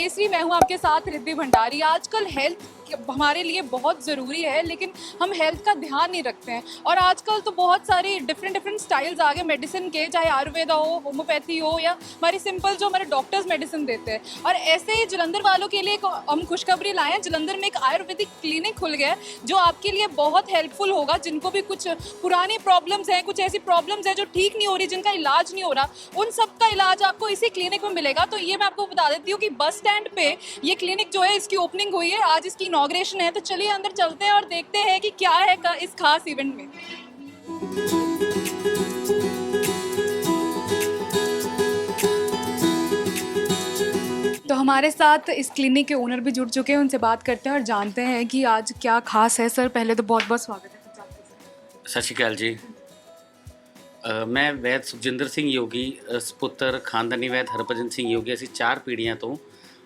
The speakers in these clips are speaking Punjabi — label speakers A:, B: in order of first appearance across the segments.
A: केसरी, मैं हूँ आपके साथ रिद्धि भंडारी। आजकल हेल्थ हमारे लिए बहुत ज़रूरी है, लेकिन हम हेल्थ का ध्यान नहीं रखते हैं। और आजकल तो बहुत सारी डिफरेंट स्टाइल्स आ गए मेडिसिन के, चाहे आयुर्वेदा हो, होम्योपैथी हो, या हमारी सिंपल जो हमारे डॉक्टर्स मेडिसिन देते हैं। और ऐसे ही जलंधर वालों के लिए हम खुशखबरी लाए हैं। जलंधर में एक आयुर्वेदिक क्लिनिक खुल गया है जो आपके लिए बहुत हेल्पफुल होगा। जिनको भी कुछ पुरानी प्रॉब्लम्स हैं, कुछ ऐसी प्रॉब्लम्स हैं जो ठीक नहीं हो रही, जिनका इलाज नहीं हो रहा, उन सब का इलाज आपको इसी क्लिनिक में मिलेगा। तो ये मैं आपको बता देती हूँ कि बस स्टैंड पे ये क्लिनिक जो है, इसकी ओपनिंग हुई है, आज इसकी इनॉग्रेशन है। तो चलिए अंदर चलते हैं और देखते हैं कि क्या है इस खास इवेंट में। तो हमारे साथ इस क्लिनिक के ओनर भी जुड़ चुके हैं, उनसे बात करते हैं और जानते हैं कि आज क्या खास है। सर पहले तो बहुत बहुत स्वागत है
B: ਸਤਿ ਸ਼੍ਰੀ ਅਕਾਲ ਜੀ। ਮੈਂ ਵੈਦ ਸੁਖਜਿੰਦਰ ਸਿੰਘ ਯੋਗੀ ਸਪੁੱਤਰ ਖਾਨਦਾਨੀ ਵੈਦ ਹਰਭਜਨ ਸਿੰਘ ਯੋਗੀ, ਅਸੀਂ 4 ਪੀੜ੍ਹੀਆਂ ਤੋਂ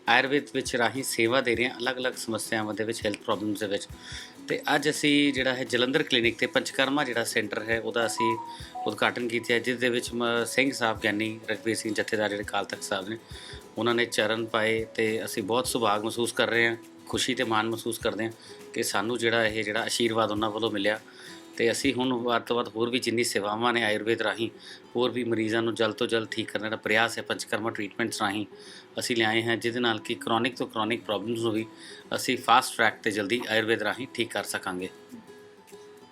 B: ਆਯੁਰਵੇਦ ਵਿੱਚ ਰਾਹੀਂ ਸੇਵਾ ਦੇ ਰਹੇ ਹਾਂ ਅਲੱਗ-ਅਲੱਗ ਸਮੱਸਿਆਵਾਂ ਦੇ ਵਿੱਚ, ਹੈਲਥ ਪ੍ਰੋਬਲਮਸ ਦੇ ਵਿੱਚ। ਤੇ ਅੱਜ ਅਸੀਂ ਜਿਹੜਾ ਹੈ ਜਲੰਧਰ ਕਲੀਨਿਕ ਤੇ ਪੰਚਕਰਮਾ ਜਿਹੜਾ ਸੈਂਟਰ ਹੈ ਉਹਦਾ ਅਸੀਂ ਉਦਘਾਟਨ ਕੀਤਾ ਹੈ, ਜਿਸ ਦੇ ਵਿੱਚ ਸਿੰਘ ਸਾਹਿਬ ਗਿਆਨੀ ਰਘਬੀਰ ਸਿੰਘ ਜਥੇਦਾਰ ਜਿਹੜੇ ਅਕਾਲ ਤਖਤ ਸਾਹਿਬ ਨੇ, ਉਹਨਾਂ ਨੇ ਚਰਨ ਪਾਏ ਤੇ ਅਸੀਂ ਬਹੁਤ ਸੁਭਾਗ ਮਹਿਸੂਸ ਕਰ ਰਹੇ ਹਾਂ, ਖੁਸ਼ੀ ਤੇ ਮਾਣ ਮਹਿਸੂਸ ਕਰਦੇ ਹਾਂ ਕਿ ਸਾਨੂੰ ਜਿਹੜਾ ਆਸ਼ੀਰਵਾਦ ਉਹਨਾਂ ਵੱਲੋਂ ਮਿਲਿਆ। ਤੇ ਅਸੀਂ ਹੁਣ ਵੱਧ ਤੋਂ ਵੱਧ ਹੋਰ ਵੀ ਜਿੰਨੀ ਸੇਵਾਵਾਂ ਨੇ ਆਯੁਰਵੇਦ ਰਾਹੀਂ ਹੋਰ ਵੀ ਮਰੀਜ਼ਾਂ ਨੂੰ ਜਲਦ ਤੋਂ ਜਲਦ ਠੀਕ ਕਰਨ ਦਾ ਪ੍ਰਯਾਸ ਹੈ ਪੰਚਕਰਮਾ ਟ੍ਰੀਟਮੈਂਟਸ ਰਾਹੀਂ ਅਸੀਂ ਲਿਆਏ ਹਾਂ, ਜਿਹਦੇ ਨਾਲ ਕਿ ਕ੍ਰੋਨਿਕ ਤੋਂ ਕ੍ਰੋਨਿਕ ਪ੍ਰੋਬਲਮਸ ਨੂੰ ਵੀ ਅਸੀਂ ਫਾਸਟ ट्रैक ਤੇ जल्दी आयुर्वेद राਹੀਂ ठीक कर सकांगे।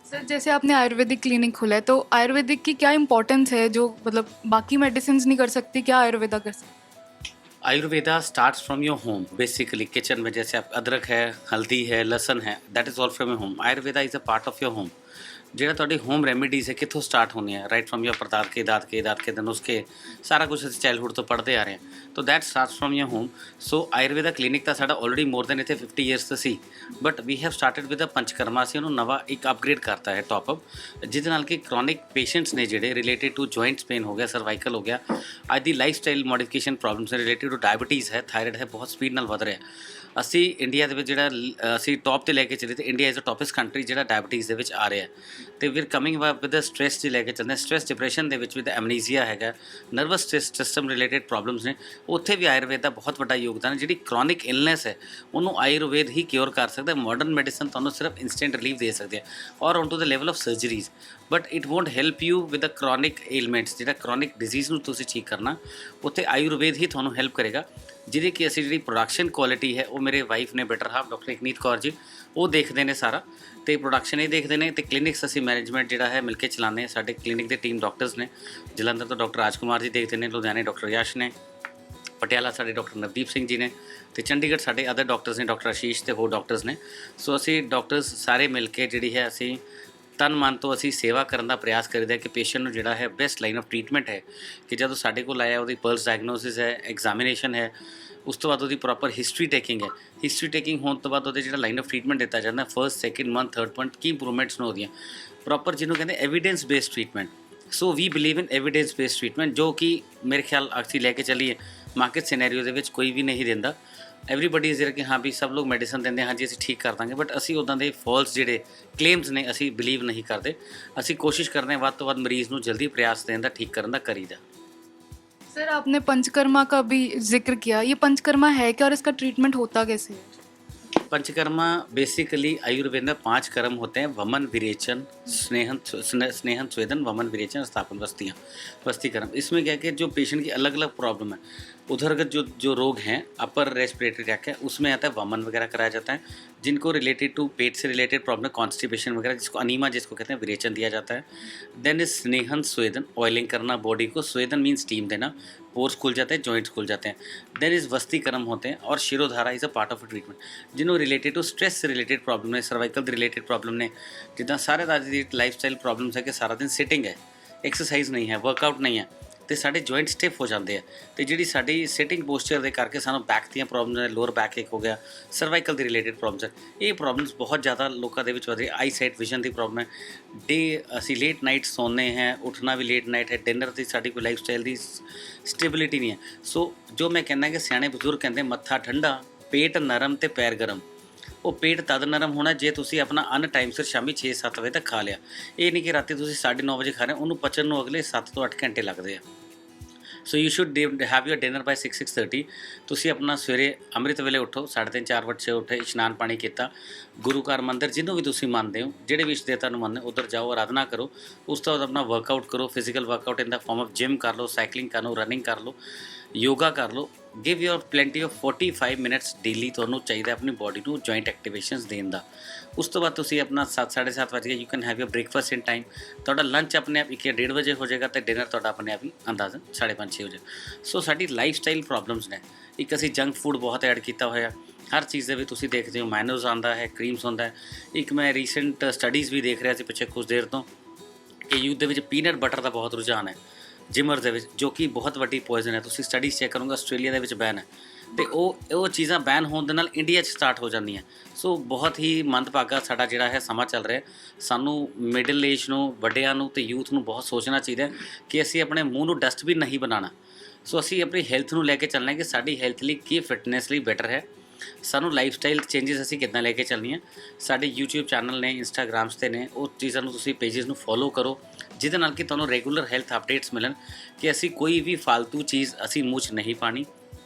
A: सर जैसे आपने आयुर्वेदिक क्लिनिक खोला है, तो आयुर्वेदिक की क्या इंपॉर्टेंस है जो मतलब बाकी मेडिसिन नहीं कर सकती, क्या आयुर्वेदा कर सकती?
B: Ayurveda starts from your home basically. Kitchen में जैसे आप अदरक है, हल्दी है, लहसन है, that is all from your home. Ayurveda is a part of your home. ਜਿਹੜਾ ਤੁਹਾਡੀ ਹੋਮ ਰੈਮੀਡੀਜ਼ ਹੈ ਕਿੱਥੋਂ ਸਟਾਰਟ ਹੋਣੀ ਹੈ, ਰਾਈਟ ਫਰਮ ਯੋਰ ਪਰਦਾਦਕੇ ਦਾਦਕੇ ਦੇ ਨੁਸਖੇ, ਸਾਰਾ ਕੁਝ ਅਸੀਂ ਚਾਈਲਡਹੁੱਡ ਤੋਂ ਪੜ੍ਹਦੇ ਆ ਰਹੇ ਹਾਂ। ਤਾਂ that starts from your home. So Ayurveda clinic ਤਾਂ ਸਾਡਾ ਆਲਰੇਡੀ ਮੋਰ ਦੈਨ ਇੱਥੇ 50 ਇਅਰਸ ਤੋਂ ਸੀ, but we have started with a Panchakarma. ਅਸੀਂ ਉਹਨੂੰ ਨਵਾਂ ਇੱਕ ਅਪਗ੍ਰੇਡ ਕਰਤਾ ਹੈ, ਟੌਪ ਅਪ, ਜਿਹਦੇ ਨਾਲ ਕਿ ਕ੍ਰੋਨਿਕ ਪੇਸ਼ੈਂਟਸ ਨੇ ਜਿਹੜੇ ਰਿਲੇਟਿਡ ਟੂ ਜੁਆਇੰਟਸ ਪੇਨ ਹੋ ਗਿਆ, ਸਰਵਾਈਕਲ ਹੋ ਗਿਆ, ਅੱਜ ਦੀ ਲਾਈਫ ਸਟਾਈਲ ਮੋਡੀਫਿਕੇਸ਼ਨ ਪ੍ਰੋਬਲਮਸ ਨੇ, ਰਿਲੇਟਿਡ ਟੂ ਡਾਇਬਟੀਜ਼ ਹੈ, ਥਾਇਰਾਇਡ ਹੈ, ਬਹੁਤ ਸਪੀਡ ਨਾਲ ਵਧ ਰਿਹਾ। ਅਸੀਂ ਇੰਡੀਆ ਦੇ ਵਿੱਚ ਜਿਹੜਾ ਅਸੀਂ ਟੌਪ 'ਤੇ ਲੈ ਕੇ ਚੱਲੇ, ਤੇ ਇੰਡੀਆ ਇਜ਼ ਅ ਟੌਪੈਸਟ ਕੰਟਰੀ ਜਿਹੜਾ ਡਾਇਬਟੀਜ਼ ਦੇ ਵਿੱਚ ਆ ਰਿਹਾ। ਤੇ ਵੀਰ ਕਮਿੰਗ ਵਿਦ ਸਟ੍ਰੈਸ 'ਚ ਲੈ ਕੇ ਚੱਲਦੇ, ਸਟ੍ਰੈਸ ਡਿਪਰੈਸ਼ਨ ਦੇ ਵਿੱਚ ਵੀ ਐਮਨੀਜ਼ੀਆ ਹੈਗਾ, ਨਰਵਸ ਸਿਸਟਮ ਰਿਲੇਟਿਡ ਪ੍ਰੋਬਲਮਸ ਨੇ, ਉੱਥੇ ਵੀ ਆਯੁਰਵੇਦ ਦਾ ਬਹੁਤ ਵੱਡਾ ਯੋਗਦਾਨ ਹੈ। ਜਿਹੜੀ ਕ੍ਰੋਨਿਕ ਇਲਨੈਸ ਹੈ ਉਹਨੂੰ ਆਯੁਰਵੇਦ ਹੀ ਕਿਉਰ ਕਰ ਸਕਦਾ। ਮਾਡਰਨ ਮੈਡੀਸਨ ਤੁਹਾਨੂੰ ਸਿਰਫ ਇੰਸਟੈਂਟ ਰਿਲੀਫ ਦੇ ਸਕਦੇ ਆ ਔਰ on to the level of surgeries, but it won't help you with the chronic ailments. ਜਿਹੜਾ ਕ੍ਰੋਨਿਕ ਡਿਜ਼ੀਜ਼ ਨੂੰ ਤੁਸੀਂ ਠੀਕ ਕਰਨਾ, ਉੱਥੇ ਆਯੁਰਵੇਦ ਹੀ ਤੁਹਾਨੂੰ ਹੈਲਪ ਕਰੇਗਾ। ਜਿਹਦੀ ਕਿ ਅਸੀਂ ਜਿਹੜੀ ਪ੍ਰੋਡਕਸ਼ਨ ਕੁਆਲਿਟੀ ਹੈ ਉਹ ਮੇਰੇ ਵਾਈਫ ਨੇ, better half doctor ਇਕਨੀਤ Kaur ji, ਉਹ ਦੇਖਦੇ ਨੇ ਸਾਰਾ, ਤੇ ਪ੍ਰੋਡਕਸ਼ਨ ਇਹ ਦੇਖਦੇ ਨੇ, ਤੇ ਕਲੀਨਿਕਸ ਅਸੀਂ ਮੈਨੇਜਮੈਂਟ ਜਿਹੜਾ ਹੈ ਮਿਲ ਕੇ ਚਲਾਉਂਦੇ ਹਾਂ। ਸਾਡੇ ਕਲੀਨਿਕ ਦੇ ਟੀਮ ਡਾਕਟਰਸ ਨੇ, ਜਲੰਧਰ ਤੋਂ ਡਾਕਟਰ ਰਾਜਕੁਮਾਰ ਜੀ ਦੇਖਦੇ ਨੇ, ਲੁਧਿਆਣੇ ਡਾਕਟਰ ਯਸ਼ ਨੇ, ਪਟਿਆਲਾ ਸਾਡੇ ਡਾਕਟਰ ਨਵਦੀਪ ਸਿੰਘ ਜੀ ਨੇ, ਤੇ ਚੰਡੀਗੜ੍ਹ ਸਾਡੇ ਅਦਰ ਡਾਕਟਰਸ ਨੇ, ਡਾਕਟਰ ਆਸ਼ੀਸ਼ ਤੇ ਹੋਰ ਡਾਕਟਰਸ ਨੇ। ਸੋ ਅਸੀਂ ਡਾਕਟਰਸ ਸਾਰੇ ਮਿਲ ਕੇ ਜਿਹੜੀ ਹੈ ਅਸੀਂ ਤਨ ਮਨ ਤੋਂ ਅਸੀਂ ਸੇਵਾ ਕਰਨ ਦਾ ਪ੍ਰਯਾਸ ਕਰੀਦਾ ਕਿ ਪੇਸ਼ੈਂਟ ਨੂੰ ਜਿਹੜਾ ਹੈ ਬੈਸਟ ਲਾਈਨ ਆਫ ਟਰੀਟਮੈਂਟ ਹੈ ਕਿ ਜਦੋਂ ਸਾਡੇ ਕੋਲ ਆਇਆ ਉਹਦੀ ਪਲਸ ਡਾਇਗਨੋਸਿਸ ਹੈ, ਐਗਜ਼ਾਮੀਨੇਸ਼ਨ ਹੈ, ਉਸ ਤੋਂ ਬਾਅਦ ਉਹਦੀ ਪ੍ਰੋਪਰ ਹਿਸਟਰੀ ਟੇਕਿੰਗ ਹੈ। ਹਿਸਟਰੀ ਟੇਕਿੰਗ ਹੋਣ ਤੋਂ ਬਾਅਦ ਉਹਦੇ ਜਿਹੜਾ ਲਾਈਨ ਆਫ ਟਰੀਟਮੈਂਟ ਦਿੱਤਾ ਜਾਂਦਾ, first second month third month ਕੀ ਇੰਪਰੂਵਮੈਂਟਸ ਨੂੰ ਉਹਦੀਆਂ ਪ੍ਰੋਪਰ, ਜਿਹਨੂੰ ਕਹਿੰਦੇ evidence based treatment. So we believe in evidence based treatment, ਜੋ ਕਿ ਮੇਰੇ ਖਿਆਲ ਅਸੀਂ ਲੈ ਕੇ ਚੱਲੀਏ ਮਾਰਕੀਟ ਸਿਨੈਰੀਓ ਦੇ ਵਿੱਚ ਕੋਈ ਵੀ ਨਹੀਂ ਦਿੰਦਾ। ਐਵਰੀਬਡੀ ਇਜ਼ ਕਿ ਹਾਂ ਵੀ ਸਭ ਲੋਕ ਮੈਡੀਸਨ ਦਿੰਦੇ, ਹਾਂ ਜੀ ਅਸੀਂ ਠੀਕ ਕਰ ਦਾਂਗੇ, ਬਟ ਅਸੀਂ ਉੱਦਾਂ ਦੇ ਫਾਲਸ ਜਿਹੜੇ ਕਲੇਮਸ ਨੇ ਅਸੀਂ ਬਿਲੀਵ ਨਹੀਂ ਕਰਦੇ। ਅਸੀਂ ਕੋਸ਼ਿਸ਼ ਕਰਦੇ ਹਾਂ ਵੱਧ ਤੋਂ ਵੱਧ ਮਰੀਜ਼ ਨੂੰ ਜਲਦੀ ਪ੍ਰयास ਦੇਣ ਦਾ, ਠੀਕ ਕਰਨ ਦਾ ਕਰੀਦਾ।
A: सर आपने पंचकर्मा का भी जिक्र किया, ये पंचकर्मा है क्या और इसका ट्रीटमेंट होता कैसे है?
B: पंचकर्मा बेसिकली आयुर्वेद में 5 कर्म होते हैं: वमन, विरेचन, स्नेहन, स्वेदन, वमन, विरेचन, स्थापन, वस्ती कर्म। इसमें क्या है कि जो पेशेंट की अलग अलग प्रॉब्लम है, उधरगत जो रोग हैं, अपर रेस्पिरेटरी ट्रैक है, उसमें आता है वमन वगैरह कराया जाता है। जिनको रिलेटेड टू पेट से रिलेटेड प्रॉब्लम, कॉन्स्टिपेशन वगैरह, जिसको अनीमा जिसको कहते हैं, विरेचन दिया जाता है। देन इज स्नेहन, स्वेदन, ऑयलिंग करना बॉडी को, स्वेदन मीन स्टीम देना, पोर्स खुल जाते हैं, जॉइंट्स खुल जाते हैं। देन इज वस्ती कर्म होते हैं, और shirodhara is a part of treatment. जिन्होंने रिलेटेड टू स्ट्रेस से रिलेटेड प्रॉब्लम ने, सर्वाइकल ਦੇ रिलेटेड प्रॉब्लम ने, जिदा सारे ਦੀ लाइफ स्टाइल प्रॉब्लम्स है कि सारा दिन सिटिंग है, एक्सरसाइज नहीं है, वर्कआउट नहीं है, ਤੇ ਸਾਡੇ ਜੁਆਇੰਟ ਸਟਿਫ ਹੋ ਜਾਂਦੇ ਆ। ਤੇ ਜਿਹੜੀ ਸਾਡੀ ਸਿਟਿੰਗ ਪੋਸਚਰ ਦੇ ਕਰਕੇ ਸਾਨੂੰ ਬੈਕ ਦੀਆਂ ਪ੍ਰੋਬਲਮਸ ਨੇ, ਲੋਅਰ ਬੈਕ ਏਕ ਹੋ ਗਿਆ, ਸਰਵਾਈਕਲ ਦੇ ਰਿਲੇਟਿਡ ਪ੍ਰੋਬਲਮਸ ਹੈ, ਇਹ ਪ੍ਰੋਬਲਮਸ ਬਹੁਤ ਜ਼ਿਆਦਾ ਲੋਕਾਂ ਦੇ ਵਿੱਚ ਵਧ ਰਹੀ। ਆਈ ਸਾਈਟ ਵਿਜ਼ਨ ਦੀ ਪ੍ਰੋਬਲਮ ਹੈ, ਅਸੀਂ ਲੇਟ ਨਾਈਟ ਸੌਂਦੇ ਹੈ, ਉੱਠਣਾ ਵੀ ਲੇਟ ਨਾਈਟ ਹੈ, ਡਿਨਰ ਦੀ ਸਾਡੀ ਕੋਈ ਲਾਈਫ ਸਟਾਈਲ ਦੀ ਸਟੇਬਿਲਿਟੀ ਨਹੀਂ ਹੈ। ਸੋ ਜੋ ਮੈਂ ਕਹਿੰਦਾ ਕਿ ਸਿਆਣੇ ਬਜ਼ੁਰਗ ਕਹਿੰਦੇ ਮੱਥਾ ਠੰਡਾ, ਪੇਟ ਨਰਮ ਤੇ ਪੈਰ ਗਰਮ। ਉਹ ਪੇਟ ਤਦ ਨਰਮ ਹੋਣਾ ਜੇ ਤੁਸੀਂ ਆਪਣਾ ਅੰਨ ਟਾਈਮ ਸਿਰ ਸ਼ਾਮੀ 6-7 ਵਜੇ ਤੱਕ ਖਾ ਲਿਆ। ਇਹ ਨਹੀਂ ਕਿ ਰਾਤੀ ਤੁਸੀਂ 9:30 ਵਜੇ ਖਾ ਰਹੇ, ਉਹਨੂੰ ਪਚਣ ਨੂੰ ਅਗਲੇ 7 ਤੋਂ 8 ਘੰਟੇ ਲੱਗਦੇ ਆ। So you should have your dinner by 6:30। ਤੁਸੀਂ ਆਪਣਾ ਸਵੇਰੇ ਅੰਮ੍ਰਿਤ ਵੇਲੇ ਉੱਠੋ, 3:30 4 ਵਜੇ ਉੱਠੇ, ਇਸ਼ਨਾਨ ਪਾਣੀ ਕੀਤਾ, ਗੁਰੂ ਘਰ ਮੰਦਿਰ ਜਿਹਨੂੰ ਵੀ ਤੁਸੀਂ ਮੰਨਦੇ ਹੋ, ਜਿਹੜੇ ਵੀ ਇਸ਼ਟ ਦੇਵਤਾ ਨੂੰ ਮੰਨਦੇ ਹੋ, ਉੱਧਰ ਜਾਓ, ਆਰਾਧਨਾ ਕਰੋ। ਉਸ ਤੋਂ ਬਾਅਦ ਆਪਣਾ ਵਰਕਆਊਟ ਕਰੋ, physical workout in the farm of gym ਕਰ ਲਓ, ਸਾਈਕਲਿੰਗ ਕਰ ਲਓ, ਰਨਿੰਗ ਕਰ ਲਓ, ਯੋਗਾ ਕਰ ਲਓ। Give your plenty of 45 minutes daily ਤੁਹਾਨੂੰ ਚਾਹੀਦਾ ਆਪਣੀ ਬੋਡੀ ਨੂੰ ਜੁਆਇੰਟ ਐਕਟੀਵੇਸ਼ਨਸ ਦੇਣ ਦਾ। ਉਸ ਤੋਂ ਬਾਅਦ ਤੁਸੀਂ ਆਪਣਾ 7 7:30 ਵਜੇ you can have your breakfast in time. ਤੁਹਾਡਾ ਲੰਚ ਆਪਣੇ ਆਪ 1 ਜਾਂ 1:30 ਵਜੇ ਹੋ ਜਾਏਗਾ, ਅਤੇ ਡਿਨਰ ਤੁਹਾਡਾ ਆਪਣੇ ਆਪ ਹੀ ਅੰਦਾਜ਼ਨ 5:30 6 ਵਜੇ। ਸੋ ਸਾਡੀ ਲਾਈਫ ਸਟਾਈਲ ਪ੍ਰੋਬਲਮਸ ਨੇ। ਇੱਕ ਅਸੀਂ ਜੰਕ ਫੂਡ ਬਹੁਤ ਐਡ ਕੀਤਾ ਹੋਇਆ, ਹਰ ਚੀਜ਼ ਦੇ ਵਿੱਚ ਤੁਸੀਂ ਦੇਖਦੇ ਹੋ ਮਾਇਨੋਜ਼ ਆਉਂਦਾ ਹੈ, ਕਰੀਮਸ ਹੁੰਦਾ ਹੈ। ਇੱਕ ਮੈਂ ਰੀਸੈਂਟ ਸਟੱਡੀਜ਼ ਵੀ ਦੇਖ ਰਿਹਾ ਸੀ ਪਿੱਛੇ ਕੁਝ ਦੇਰ ਤੋਂ ਕਿ ਯੂਥ ਦੇ ਵਿੱਚ ਪੀਨਟ ਬਟਰ ਦਾ ਬਹੁਤ ਰੁਝਾਨ ਹੈ ਜਿਮਰ ਦੇ ਵਿੱਚ, ਜੋ ਕਿ ਬਹੁਤ ਵੱਡੀ ਪੋਇਜ਼ਨ ਹੈ। ਤੁਸੀਂ ਸਟੱਡੀਜ਼ ਚੈੱਕ ਕਰੋਗੇ, ਆਸਟ੍ਰੇਲੀਆ ਦੇ ਵਿੱਚ ਬੈਨ ਹੈ, ਅਤੇ ਉਹ ਚੀਜ਼ਾਂ ਬੈਨ ਹੋਣ ਦੇ ਨਾਲ ਇੰਡੀਆ 'ਚ ਸਟਾਰਟ ਹੋ ਜਾਂਦੀਆਂ। ਸੋ ਬਹੁਤ ਹੀ ਮੰਦਭਾਗਾ ਸਾਡਾ ਜਿਹੜਾ ਹੈ ਸਮਾਂ ਚੱਲ ਰਿਹਾ। ਸਾਨੂੰ ਮਿਡਲ ਏਜ ਨੂੰ, ਵੱਡਿਆਂ ਨੂੰ ਅਤੇ ਯੂਥ ਨੂੰ ਬਹੁਤ ਸੋਚਣਾ ਚਾਹੀਦਾ ਕਿ ਅਸੀਂ ਆਪਣੇ ਮੂੰਹ ਨੂੰ ਡਸਟਬਿਨ ਨਹੀਂ ਬਣਾਉਣਾ। ਸੋ ਅਸੀਂ ਆਪਣੀ ਹੈਲਥ ਨੂੰ ਲੈ ਕੇ ਚੱਲਣਾ ਕਿ ਸਾਡੀ ਹੈਲਥ ਲਈ ਕੀ ਫਿਟਨੈਸ ਲਈ ਬੈਟਰ ਹੈ, ਸਾਨੂੰ ਲਾਈਫ ਸਟਾਈਲ ਚੇਂਜਸ ਅਸੀਂ ਕਿੱਦਾਂ ਲੈ ਕੇ ਚੱਲਣੀਆਂ। ਸਾਡੇ YouTube ਚੈਨਲ ਨੇ, ਇੰਸਟਾਗ੍ਰਾਮਸ 'ਤੇ ਨੇ, ਉਹ ਚੀਜ਼ਾਂ ਨੂੰ ਤੁਸੀਂ ਪੇਜਸ ਨੂੰ ਫੋਲੋ ਕਰੋ, ਜਿਹਦੇ ਨਾਲ ਕਿ ਤੁਹਾਨੂੰ ਰੈਗੂਲਰ ਹੈਲਥ ਅਪਡੇਟਸ ਮਿਲਣ ਕਿ ਅਸੀਂ ਕੋਈ ਵੀ ਫालतू ਚੀਜ਼ ਅਸੀਂ ਮੂੰਹ 'ਚ ਨਹੀਂ ਪਾਣੀ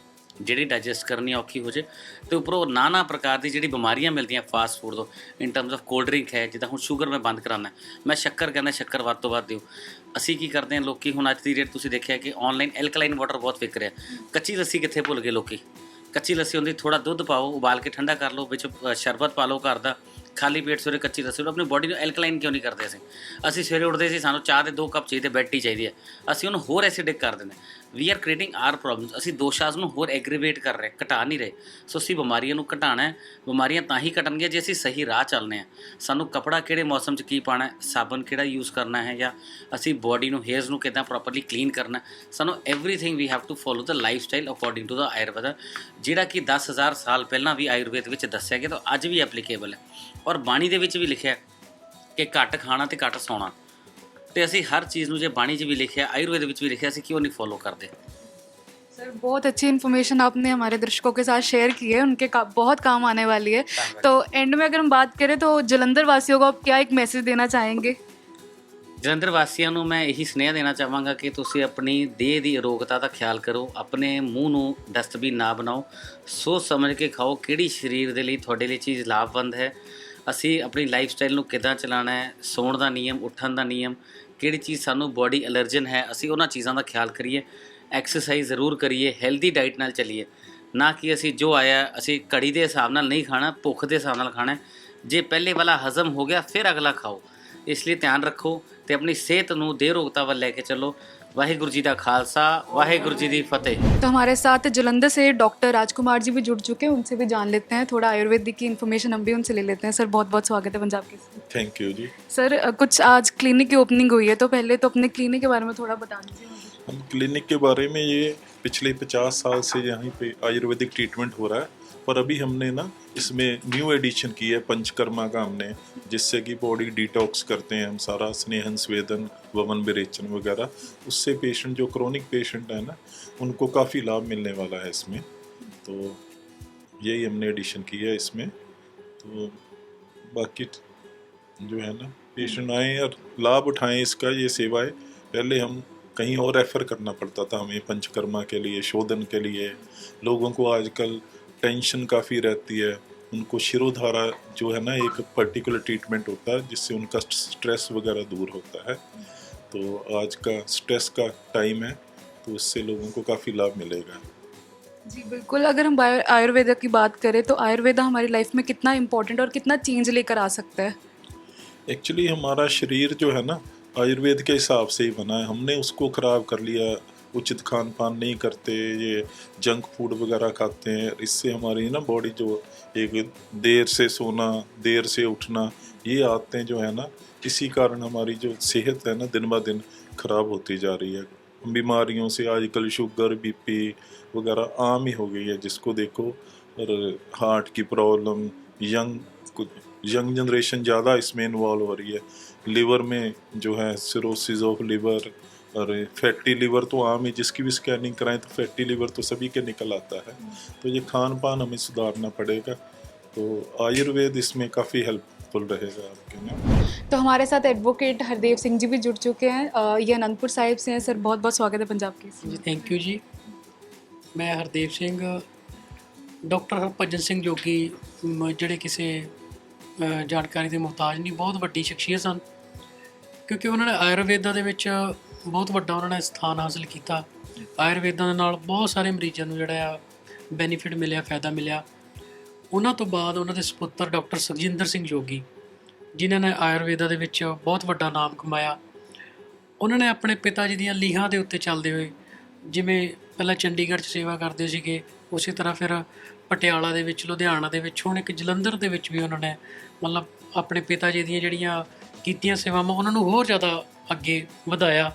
B: ਜਿਹੜੀ ਡਾਈਜੈਸਟ ਕਰਨੀ ਔਖੀ ਹੋ ਜੇ। ਅਤੇ ਉੱਪਰੋਂ ਨਾਨਾ ਪ੍ਰਕਾਰ ਦੀ ਜਿਹੜੀ ਬਿਮਾਰੀਆਂ ਮਿਲਦੀਆਂ ਫਾਸਟ ਫੂਡ ਤੋਂ, ਇਨ ਟਰਮਸ ਆਫ ਕੋਲਡ ਡਰਿੰਕ ਹੈ, ਜਿੱਦਾਂ ਹੁਣ ਸ਼ੂਗਰ ਮੈਂ ਬੰਦ ਕਰਾਉਣਾ, ਮੈਂ ਸ਼ੱਕਰ ਕਹਿੰਦਾ ਸ਼ੱਕਰ ਵੱਧ ਤੋਂ ਵੱਧ ਦਿਓ। ਅਸੀਂ ਕੀ ਕਰਦੇ ਹਾਂ ਲੋਕੀ, ਹੁਣ ਅੱਜ ਦੀ ਰੇਟ ਤੁਸੀਂ ਦੇਖਿਆ ਕਿ ਆਨਲਾਈਨ ਐਲਕਲਾਈਨ ਵਾਟਰ ਬਹੁਤ ਵਿਕ ਰਿਹਾ। ਕੱਚੀ ਲੱਸੀ ਕਿੱਥੇ ਭੁੱਲ ਗਏ ਲੋਕੀ। ਕੱਚੀ ਲੱਸੀ ਹੁੰਦੀ, ਥੋੜਾ ਦੁੱਧ ਪਾਓ, ਉਬਾਲ ਕੇ ਠੰਡਾ ਕਰ ਲਓ, ਵਿੱਚ ਸ਼ਰਬਤ ਪਾ ਲਓ ਘਰ ਦਾ, ਖਾਲੀ ਪੇਟ ਸਵੇਰੇ ਕੱਚੀ ਲੱਸੀ। ਆਪਣੀ ਬੋਡੀ ਨੂੰ ਐਲਕਲਾਈਨ ਕਿਉਂ ਨਹੀਂ ਕਰਦੇ ਅਸੀਂ ਸਵੇਰੇ ਉੱਠਦੇ ਸੀ, ਸਾਨੂੰ ਚਾਹ ਦੇ 2 ਕੱਪ ਚਾਹੀਦੇ, ਬੈਡ ਟੀ ਚਾਹੀਦੀ ਹੈ, ਅਸੀਂ ਉਹਨੂੰ ਹੋਰ ਐਸਿਡਿਕ ਕਰ ਦਿੰਦੇ। We are creating our problems. ਅਸੀਂ ਦੋਸ਼ਾਂ ਨੂੰ ਹੋਰ ਐਗਰੀਵੇਟ ਕਰ ਰਹੇ, ਘਟਾ ਨਹੀਂ ਰਹੇ। ਸੋ ਅਸੀਂ ਬਿਮਾਰੀਆਂ ਨੂੰ ਘਟਾਉਣਾ ਹੈ। ਬਿਮਾਰੀਆਂ ਤਾਂ ਹੀ ਘਟਣਗੀਆਂ ਜੇ ਅਸੀਂ ਸਹੀ ਰਾਹ ਚੱਲਦੇ ਹਾਂ। ਸਾਨੂੰ ਕੱਪੜਾ ਕਿਹੜੇ ਮੌਸਮ 'ਚ ਕੀ ਪਾਉਣਾ, ਸਾਬਣ ਕਿਹੜਾ ਯੂਜ਼ ਕਰਨਾ ਹੈ, ਜਾਂ ਅਸੀਂ ਬੋਡੀ ਨੂੰ, ਹੇਅਰਸ ਨੂੰ ਕਿੱਦਾਂ ਪ੍ਰੋਪਰਲੀ ਕਲੀਨ ਕਰਨਾ। ਸਾਨੂੰ everything we have to follow the life style according to the Ayurveda, ਜਿਹੜਾ ਕਿ 10,000 ਸਾਲ ਪਹਿਲਾਂ ਵੀ ਆਯੁਰਵੇਦ ਵਿੱਚ ਦੱਸਿਆ ਗਿਆ ਤਾਂ ਅੱਜ ਵੀ ਐਪਲੀਕੇਬਲ ਹੈ। ਔਰ ਬਾਣੀ ਦੇ ਵਿੱਚ ਵੀ ਲਿਖਿਆ ਕਿ ਘੱਟ ਖਾਣਾ ਅਤੇ ਘੱਟ ਸੌਣਾ। ਅਤੇ ਅਸੀਂ ਹਰ ਚੀਜ਼ ਨੂੰ, ਜੇ ਬਾਣੀ 'ਚ ਵੀ ਲਿਖਿਆ, ਆਯੁर्वेद ਵਿੱਚ भी लिखा, ਅਸੀਂ क्यों नहीं फॉलो करते।
A: सर बहुत अच्छी इन्फॉर्मेशन आपने हमारे दर्शकों के साथ शेयर की है, उनके बहुत काम आने वाली है। तो एंड में अगर हम बात करें तो जलंधर वासियों को आप क्या एक मैसेज देना चाहेंगे?
B: ਜਲੰਧਰ ਵਾਸੀਆਂ ਨੂੰ ਮੈਂ ਇਹੀ ਸੁਨੇਹਾ ਦੇਣਾ ਚਾਹਾਂਗਾ ਕਿ ਤੁਸੀਂ ਆਪਣੀ ਦੇਹ ਦੀ ਅਰੋਗਤਾ ਦਾ ਖਿਆਲ ਕਰੋ, ਆਪਣੇ ਮੂੰਹ ਨੂੰ ਡਸਟਬਿਨ ਨਾ ਬਣਾਓ, ਸੋਚ ਸਮਝ ਕੇ ਖਾਓ ਕਿਹੜੀ ਸਰੀਰ ਦੇ ਲਈ, ਤੁਹਾਡੇ ਲਈ ਚੀਜ਼ ਲਾਭਵੰਦ ਹੈ। ਅਸੀਂ ਆਪਣੀ ਲਾਈਫ ਸਟਾਈਲ ਨੂੰ ਕਿੱਦਾਂ ਚਲਾਉਣਾ ਹੈ, ਸੌਣ ਦਾ ਨਿਯਮ, ਉੱਠਣ ਦਾ ਨਿਯਮ, ਕਿਹੜੀ ਚੀਜ਼ ਸਾਨੂੰ ਬੋਡੀ ਐਲਰਜਨ ਹੈ, ਅਸੀਂ ਉਹਨਾਂ ਚੀਜ਼ਾਂ ਦਾ ਖਿਆਲ ਕਰੀਏ। ਐਕਸਰਸਾਈਜ਼ ਜ਼ਰੂਰ ਕਰੀਏ, ਹੈਲਦੀ ਡਾਈਟ ਨਾਲ ਚੱਲੀਏ, ਨਾ ਕਿ ਅਸੀਂ ਜੋ ਆਇਆ ਅਸੀਂ ਘੜੀ ਦੇ ਹਿਸਾਬ ਨਾਲ ਨਹੀਂ ਖਾਣਾ, ਭੁੱਖ ਦੇ ਹਿਸਾਬ ਨਾਲ ਖਾਣਾ। ਜੇ ਪਹਿਲੇ ਵਾਲਾ ਹਜ਼ਮ ਹੋ ਗਿਆ ਫਿਰ ਅਗਲਾ ਖਾਓ। ਇਸ ਲਈ ਧਿਆਨ ਰੱਖੋ ਤੇ ਆਪਣੀ ਸਿਹਤ ਨੂੰ ਦੇਹ ਰੋਗਤਾ ਵੱਲ ਲੈ ਕੇ ਚੱਲੋ। वाहिगुरु जी का खालसा, वाहिगुरु जी की फतेह।
A: तो हमारे साथ जलंधर से डॉक्टर राजकुमार जी भी जुड़ चुके हैं, उनसे भी जान लेते हैं थोड़ा आयुर्वेदिक की इन्फॉर्मेशन हम भी उनसे ले लेते हैं। सर बहुत बहुत स्वागत है पंजाब के।
C: Thank you ji.
A: सर कुछ आज क्लिनिक की ओपनिंग हुई है, तो पहले तो अपने क्लिनिक के बारे में थोड़ा बता दीजिए मुझे।
C: हम क्लिनिक के बारे में, ये पिछले 50 साल से यहाँ पे आयुर्वेदिक ट्रीटमेंट हो रहा है, पर अभी हमने ना इसमें न्यू एडिशन की है पंचकर्मा का हमने, जिससे कि बॉडी डिटॉक्स करते हैं हम सारा, स्नेहन स्वेदन वमन विरेचन वगैरह। उससे पेशेंट जो क्रोनिक पेशेंट है ना, उनको काफ़ी लाभ मिलने वाला है इसमें। तो यही हमने एडिशन की है इसमें। तो बाकी जो है ना, पेशेंट आएँ और लाभ उठाएं इसका, ये सेवाएं। पहले हम कहीं और रेफ़र करना पड़ता था हमें पंचकर्मा के लिए, शोधन के लिए। लोगों को आजकल टेंशन काफ़ी रहती है, उनको शिरोधारा जो है ना एक पर्टिकुलर ट्रीटमेंट होता है जिससे उनका स्ट्रेस वगैरह दूर होता है। तो आज का स्ट्रेस का टाइम है, तो इससे लोगों को काफ़ी लाभ मिलेगा।
A: जी बिल्कुल। अगर हम आयुर्वेदा की बात करें तो आयुर्वेदा हमारी लाइफ में कितना इम्पोर्टेंट और कितना चेंज लेकर आ सकता है?
C: एक्चुअली हमारा शरीर जो है ना आयुर्वेद के हिसाब से ही बना है, हमने उसको ख़राब कर लिया, उचित खान पान नहीं करते, ये जंक फूड वगैरह खाते हैं। इससे हमारी ना बॉडी जो एक देर से सोना, देर से उठना, ये आदतें जो है ना, इसी कारण हमारी जो सेहत है ना दिन ब दिन ख़राब होती जा रही है। बीमारियों से आजकल शुगर, बीपी वगैरह आम ही हो गई है जिसको देखो, और हार्ट की प्रॉब्लम, यंग जनरेशन ज़्यादा इसमें इन्वॉल्व हो रही है। लिवर में जो है सिरोसिस ऑफ लिवर और फैटी लिवर तो आम ही, जिसकी भी स्कैनिंग कराएं तो फैटी लिवर तो सभी के निकल आता है। तो ये खान पान हमें सुधारना पड़ेगा, तो आयुर्वेद इसमें काफ़ी हेल्पफुल रहेगा आपके ना।
A: तो हमारे साथ एडवोकेट हरदेव सिंह जी भी जुड़ चुके हैं, ये अनंतपुर साहिब से हैं। सर बहुत बहुत स्वागत है पंजाब केसरी।
D: जी थैंक यू जी। मैं हरदेव सिंह ਡਾਕਟਰ ਹਰਭਜਨ ਸਿੰਘ ਜੋਗੀ ਜਿਹੜੇ ਕਿਸੇ ਜਾਣਕਾਰੀ ਦੇ ਮੁਹਤਾਜ ਨਹੀਂ, ਬਹੁਤ ਵੱਡੀ ਸ਼ਖਸੀਅਤ ਸਨ ਕਿਉਂਕਿ ਉਹਨਾਂ ਨੇ ਆਯੁਰਵੇਦਾ ਦੇ ਵਿੱਚ ਬਹੁਤ ਵੱਡਾ ਉਹਨਾਂ ਨੇ ਸਥਾਨ ਹਾਸਲ ਕੀਤਾ। ਆਯੁਰਵੇਦਾਂ ਦੇ ਨਾਲ ਬਹੁਤ ਸਾਰੇ ਮਰੀਜ਼ਾਂ ਨੂੰ ਜਿਹੜਾ ਆ ਬੈਨੀਫਿਟ ਮਿਲਿਆ, ਫਾਇਦਾ ਮਿਲਿਆ। ਉਹਨਾਂ ਤੋਂ ਬਾਅਦ ਉਹਨਾਂ ਦੇ ਸਪੁੱਤਰ ਡਾਕਟਰ ਸੁਖਜਿੰਦਰ ਸਿੰਘ ਜੋਗੀ ਜਿਨ੍ਹਾਂ ਨੇ ਆਯੁਰਵੇਦਾ ਦੇ ਵਿੱਚ ਬਹੁਤ ਵੱਡਾ ਨਾਮ ਕਮਾਇਆ, ਉਹਨਾਂ ਨੇ ਆਪਣੇ ਪਿਤਾ ਜੀ ਦੀਆਂ ਲੀਹਾਂ ਦੇ ਉੱਤੇ ਚੱਲਦੇ ਹੋਏ, ਜਿਵੇਂ ਪਹਿਲਾਂ ਚੰਡੀਗੜ੍ਹ 'ਚ ਸੇਵਾ ਕਰਦੇ ਸੀਗੇ, ਉਸੇ ਤਰ੍ਹਾਂ ਫਿਰ ਪਟਿਆਲਾ ਦੇ ਵਿੱਚ, ਲੁਧਿਆਣਾ ਦੇ ਵਿੱਚ, ਹੁਣ ਇੱਕ ਜਲੰਧਰ ਦੇ ਵਿੱਚ ਵੀ ਉਹਨਾਂ ਨੇ ਮਤਲਬ ਆਪਣੇ ਪਿਤਾ ਜੀ ਦੀਆਂ ਜਿਹੜੀਆਂ ਕੀਤੀਆਂ ਸੇਵਾਵਾਂ ਉਹਨਾਂ ਨੂੰ ਹੋਰ ਜ਼ਿਆਦਾ ਅੱਗੇ ਵਧਾਇਆ।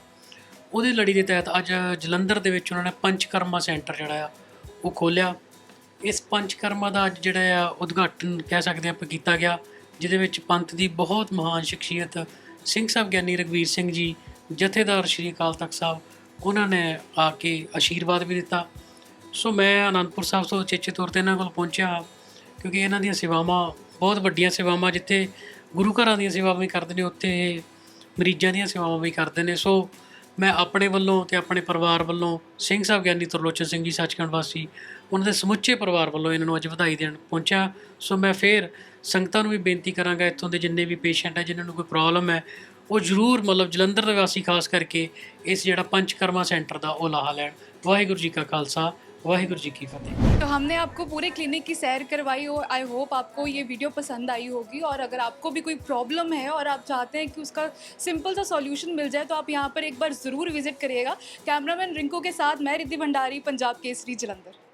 D: ਉਹਦੀ ਲੜੀ ਦੇ ਤਹਿਤ ਅੱਜ ਜਲੰਧਰ ਦੇ ਵਿੱਚ ਉਹਨਾਂ ਨੇ ਪੰਚਕਰਮਾ ਸੈਂਟਰ ਜਿਹੜਾ ਆ ਉਹ ਖੋਲ੍ਹਿਆ। ਇਸ ਪੰਚਕਰਮਾ ਦਾ ਅੱਜ ਜਿਹੜਾ ਆ ਉਦਘਾਟਨ ਕਹਿ ਸਕਦੇ ਆਪਾਂ ਕੀਤਾ ਗਿਆ, ਜਿਹਦੇ ਵਿੱਚ ਪੰਥ ਦੀ ਬਹੁਤ ਮਹਾਨ ਸ਼ਖਸੀਅਤ ਸਿੰਘ ਸਾਹਿਬ ਗਿਆਨੀ ਰਘਵੀਰ ਸਿੰਘ ਜੀ, ਜਥੇਦਾਰ ਸ਼੍ਰੀ ਅਕਾਲ ਤਖਤ ਸਾਹਿਬ, ਉਹਨਾਂ ਨੇ ਆ ਕੇ ਆਸ਼ੀਰਵਾਦ ਵੀ ਦਿੱਤਾ। ਸੋ ਮੈਂ ਅਨੰਦਪੁਰ ਸਾਹਿਬ ਤੋਂ ਉਚੇਚੇ ਤੌਰ 'ਤੇ ਇਹਨਾਂ ਕੋਲ ਪਹੁੰਚਿਆ ਕਿਉਂਕਿ ਇਹਨਾਂ ਦੀਆਂ ਸੇਵਾਵਾਂ ਬਹੁਤ ਵੱਡੀਆਂ ਸੇਵਾਵਾਂ, ਜਿੱਥੇ ਗੁਰੂ ਘਰਾਂ ਦੀਆਂ ਸੇਵਾਵਾਂ ਵੀ ਕਰਦੇ ਨੇ, ਉੱਥੇ ਇਹ ਮਰੀਜ਼ਾਂ ਦੀਆਂ ਸੇਵਾਵਾਂ ਵੀ ਕਰਦੇ ਨੇ। ਸੋ ਮੈਂ ਆਪਣੇ ਵੱਲੋਂ ਅਤੇ ਆਪਣੇ ਪਰਿਵਾਰ ਵੱਲੋਂ ਸਿੰਘ ਸਾਹਿਬ ਗਿਆਨੀ ਤਰਲੋਚਨ ਸਿੰਘ ਜੀ ਸੱਚਖੰਡ ਵਾਸੀ, ਉਹਨਾਂ ਦੇ ਸਮੁੱਚੇ ਪਰਿਵਾਰ ਵੱਲੋਂ ਇਹਨਾਂ ਨੂੰ ਅੱਜ ਵਧਾਈ ਦੇਣ ਪਹੁੰਚਿਆ। ਸੋ ਮੈਂ ਫਿਰ ਸੰਗਤਾਂ ਨੂੰ ਵੀ ਬੇਨਤੀ ਕਰਾਂਗਾ, ਇੱਥੋਂ ਦੇ ਜਿੰਨੇ ਵੀ ਪੇਸ਼ੈਂਟ ਹੈ, ਜਿਨ੍ਹਾਂ ਨੂੰ ਕੋਈ ਪ੍ਰੋਬਲਮ ਹੈ, ਉਹ ਜ਼ਰੂਰ ਮਤਲਬ ਜਲੰਧਰ ਦੇ ਵਾਸੀ ਖਾਸ ਕਰਕੇ ਇਸ ਜਿਹੜਾ ਪੰਚਕਰਮਾ ਸੈਂटर ਦਾ ਉਹ ਲਾਹਾ ਲੈਣ। ਵਾਹਿਗੁਰੂ ਜੀ ਕਾ ਖਾਲਸਾ, वाहिगुरु जी की फतेह।
A: तो हमने आपको पूरे क्लिनिक की सैर करवाई और आई होप आपको ये वीडियो पसंद आई होगी। और अगर आपको भी कोई प्रॉब्लम है और आप चाहते हैं कि उसका सिंपल सा सॉल्यूशन मिल जाए तो आप यहाँ पर एक बार ज़रूर विजिट करिएगा। कैमरामैन रिंकू के साथ मैं रिद्धि भंडारी, पंजाब केसरी, जलंधर।